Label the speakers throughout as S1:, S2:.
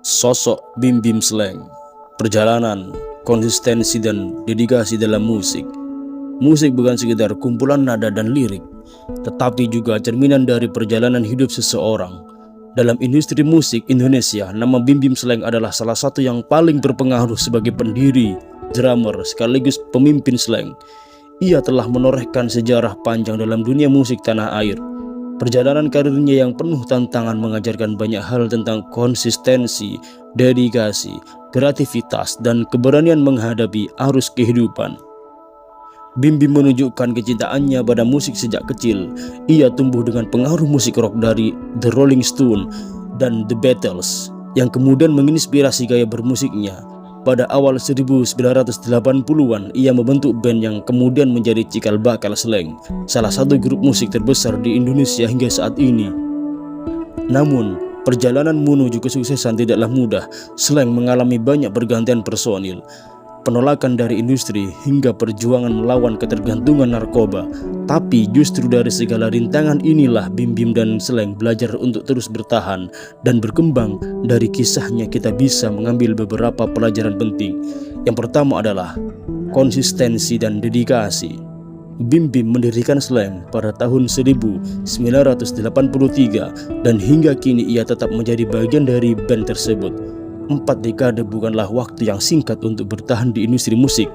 S1: Sosok Bim Bim Slank, perjalanan, konsistensi dan dedikasi dalam musik. Musik bukan sekedar kumpulan nada dan lirik, tetapi juga cerminan dari perjalanan hidup seseorang. Dalam industri musik Indonesia, nama Bim Bim Slank adalah salah satu yang paling berpengaruh sebagai pendiri, drummer, sekaligus pemimpin slank. Ia telah menorehkan sejarah panjang dalam dunia musik tanah air. Perjalanan karirnya yang penuh tantangan mengajarkan banyak hal tentang konsistensi, dedikasi, kreativitas, dan keberanian menghadapi arus kehidupan. Bim Bim menunjukkan kecintaannya pada musik sejak kecil. Ia tumbuh dengan pengaruh musik rock dari The Rolling Stones dan The Beatles, yang kemudian menginspirasi gaya bermusiknya. Pada awal 1980-an, ia membentuk band yang kemudian menjadi cikal bakal slank, salah satu grup musik terbesar di Indonesia hingga saat ini. Namun, perjalanan menuju kesuksesan tidaklah mudah. Slank mengalami banyak pergantian personil, penolakan dari industri, hingga perjuangan melawan ketergantungan narkoba. Tapi justru dari segala rintangan inilah Bim Bim dan Slank belajar untuk terus bertahan dan berkembang. Dari kisahnya kita bisa mengambil beberapa pelajaran penting. Yang pertama adalah konsistensi dan dedikasi. Bim Bim mendirikan Slank pada tahun 1983 dan hingga kini ia tetap menjadi bagian dari band tersebut. 4 dekade bukanlah waktu yang singkat untuk bertahan di industri musik.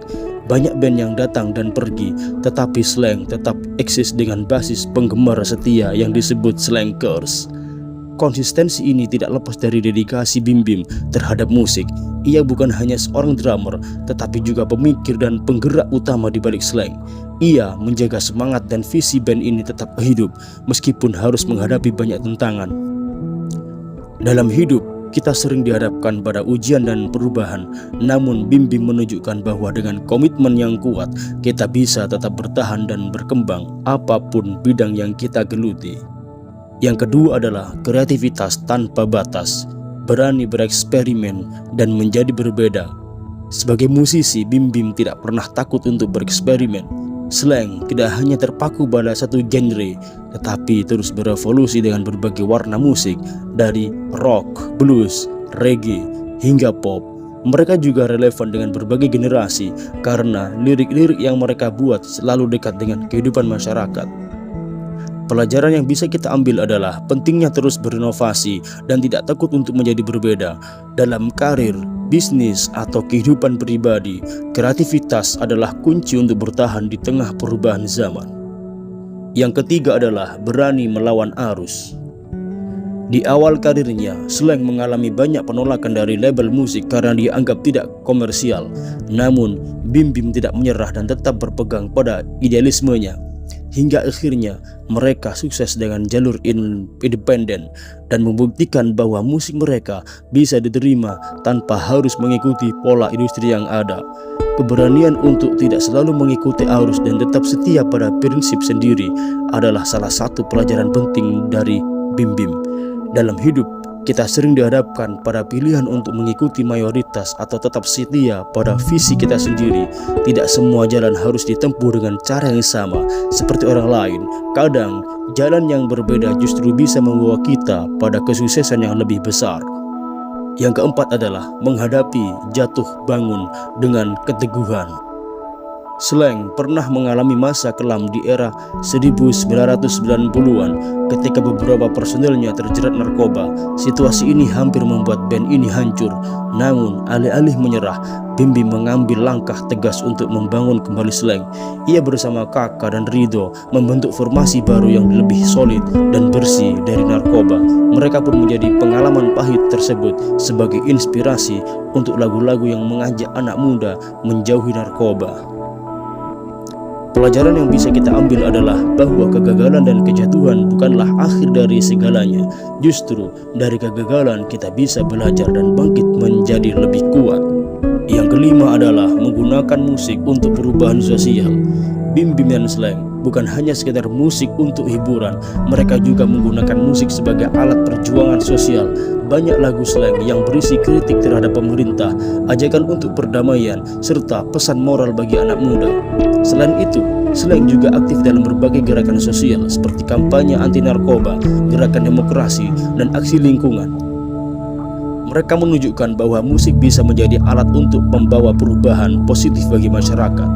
S1: Banyak band yang datang dan pergi, tetapi Slank tetap eksis dengan basis penggemar setia yang disebut Slankers. Konsistensi ini tidak lepas dari dedikasi Bim Bim terhadap musik. Ia bukan hanya seorang drummer, tetapi juga pemikir dan penggerak utama di balik Slank. Ia menjaga semangat dan visi band ini tetap hidup meskipun harus menghadapi banyak tantangan. Dalam hidup, kita sering dihadapkan pada ujian dan perubahan, namun Bim Bim menunjukkan bahwa dengan komitmen yang kuat, kita bisa tetap bertahan dan berkembang apapun bidang yang kita geluti. Yang kedua adalah kreativitas tanpa batas, berani bereksperimen dan menjadi berbeda. Sebagai musisi, Bim Bim tidak pernah takut untuk bereksperimen. Slank tidak hanya terpaku pada satu genre, tetapi terus berevolusi dengan berbagai warna musik, dari rock, blues, reggae, hingga pop. Mereka juga relevan dengan berbagai generasi karena lirik-lirik yang mereka buat selalu dekat dengan kehidupan masyarakat. Pelajaran yang bisa kita ambil adalah pentingnya terus berinovasi dan tidak takut untuk menjadi berbeda. Dalam karir, bisnis, atau kehidupan pribadi, kreativitas adalah kunci untuk bertahan di tengah perubahan zaman. Yang ketiga adalah berani melawan arus. Di awal karirnya, Slank mengalami banyak penolakan dari label musik karena dianggap tidak komersial. Namun, Bim Bim tidak menyerah dan tetap berpegang pada idealismenya. Hingga akhirnya mereka sukses dengan jalur independen dan membuktikan bahwa musik mereka bisa diterima tanpa harus mengikuti pola industri yang ada. Keberanian untuk tidak selalu mengikuti arus dan tetap setia pada prinsip sendiri adalah salah satu pelajaran penting dari Bim Bim. Dalam hidup, kita sering dihadapkan pada pilihan untuk mengikuti mayoritas atau tetap setia pada visi kita sendiri. Tidak semua jalan harus ditempuh dengan cara yang sama seperti orang lain. Kadang, jalan yang berbeda justru bisa membawa kita pada kesuksesan yang lebih besar. Yang keempat adalah menghadapi jatuh bangun dengan keteguhan. Slank pernah mengalami masa kelam di era 1990-an ketika beberapa personelnya terjerat narkoba. Situasi ini hampir membuat band ini hancur. Namun, alih-alih menyerah, Bim Bim mengambil langkah tegas untuk membangun kembali Slank. Ia bersama Kaka dan Rido membentuk formasi baru yang lebih solid dan bersih dari narkoba. Mereka pun menjadi pengalaman pahit tersebut sebagai inspirasi untuk lagu-lagu yang mengajak anak muda menjauhi narkoba. Pelajaran yang bisa kita ambil adalah bahwa kegagalan dan kejatuhan bukanlah akhir dari segalanya. Justru dari kegagalan kita bisa belajar dan bangkit menjadi lebih kuat. Yang kelima adalah menggunakan musik untuk perubahan sosial. Bim Bim dan Slank bukan hanya sekedar musik untuk hiburan, mereka juga menggunakan musik sebagai alat perjuangan sosial. Banyak lagu Slank yang berisi kritik terhadap pemerintah, ajakan untuk perdamaian, serta pesan moral bagi anak muda. Selain itu, Slank juga aktif dalam berbagai gerakan sosial seperti kampanye anti narkoba, gerakan demokrasi, dan aksi lingkungan. Mereka menunjukkan bahwa musik bisa menjadi alat untuk membawa perubahan positif bagi masyarakat.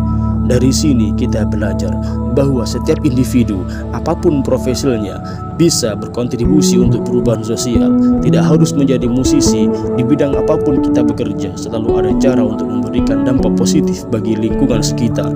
S1: Dari sini kita belajar bahwa setiap individu, apapun profesinya, bisa berkontribusi untuk perubahan sosial. Tidak harus menjadi musisi, di bidang apapun kita bekerja, selalu ada cara untuk memberikan dampak positif bagi lingkungan sekitar.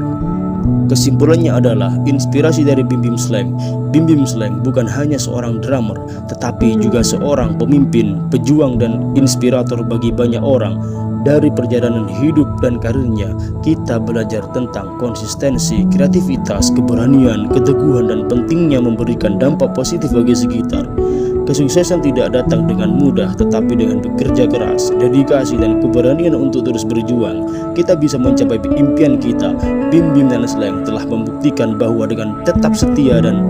S1: Kesimpulannya adalah inspirasi dari Bim Bim Slank. Bim Bim Slank bukan hanya seorang drummer, tetapi juga seorang pemimpin, pejuang dan inspirator bagi banyak orang. Dari perjalanan hidup dan karirnya, kita belajar tentang konsistensi, kreativitas, keberanian, keteguhan, dan pentingnya memberikan dampak positif bagi sekitar. Kesuksesan tidak datang dengan mudah, tetapi dengan bekerja keras, dedikasi, dan keberanian untuk terus berjuang, kita bisa mencapai impian kita. Bim Bim dan Slank telah membuktikan bahwa dengan tetap setia dan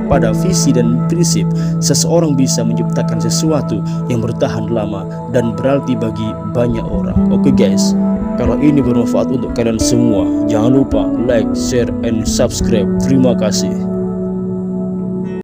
S1: pada visi dan prinsip, seseorang bisa menciptakan sesuatu yang bertahan lama dan berarti bagi banyak orang. Oke guys, kalau ini bermanfaat untuk kalian semua, jangan lupa like, share, and subscribe. Terima kasih.